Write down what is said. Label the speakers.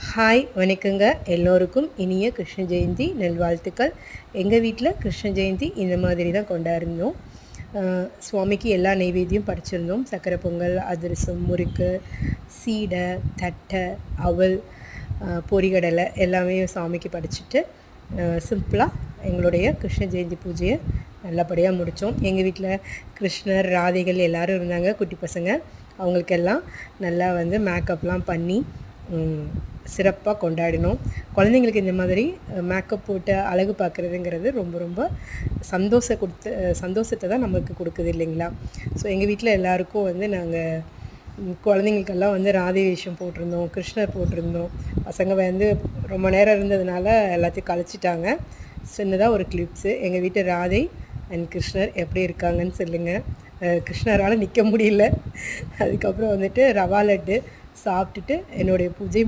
Speaker 1: Hi வணக்கங்க. எல்லோருக்கும் இனிய கிருஷ்ண ஜெயந்தி நல்வாழ்த்துக்கள். எங்கள் வீட்டில் கிருஷ்ண ஜெயந்தி இந்த மாதிரி தான் கொண்டாடிருந்தோம். சுவாமிக்கு எல்லா நெய்வேத்தியம் படைச்சிருந்தோம். சக்கரை பொங்கல், அதிரசம், முறுக்கு, சீடை, தட்டை, அவல், பொரிகடலை எல்லாமே சாமிக்கு படைச்சிட்டு சிம்பிளாக எங்களுடைய கிருஷ்ண ஜெயந்தி பூஜையை நல்லபடியாக முடித்தோம். எங்கள் வீட்டில் கிருஷ்ணர், ராதைகள் எல்லோரும் இருந்தாங்க. குட்டி பசங்க அவங்களுக்கெல்லாம் நல்லா மேக்கப்லாம் பண்ணி சிறப்பாக கொண்டாடினோம். குழந்தைங்களுக்கு இந்த மாதிரி மேக்கப் போட்டு அழகு பார்க்குறதுங்கிறது ரொம்ப ரொம்ப சந்தோஷத்தை தான் நமக்கு கொடுக்குது இல்லைங்களா? ஸோ எங்கள் வீட்டில் எல்லாருக்கும் நாங்கள் குழந்தைங்களுக்கெல்லாம் ராதை வேஷம் போட்டிருந்தோம், கிருஷ்ணர் போட்டிருந்தோம். பசங்க ரொம்ப நேரம் இருந்ததுனால எல்லாத்தையும் கழிச்சிட்டாங்க. சின்னதாக ஒரு கிளிப்ஸு எங்கள் வீட்டு ராதை அண்ட் கிருஷ்ணர் எப்படி இருக்காங்கன்னு சொல்லுங்கள். கிருஷ்ணரால் நிற்க முடியல. அதுக்கப்புறம் ரவா லட்டு சாப்பிட்டுட்டு என்னுடைய பூஜை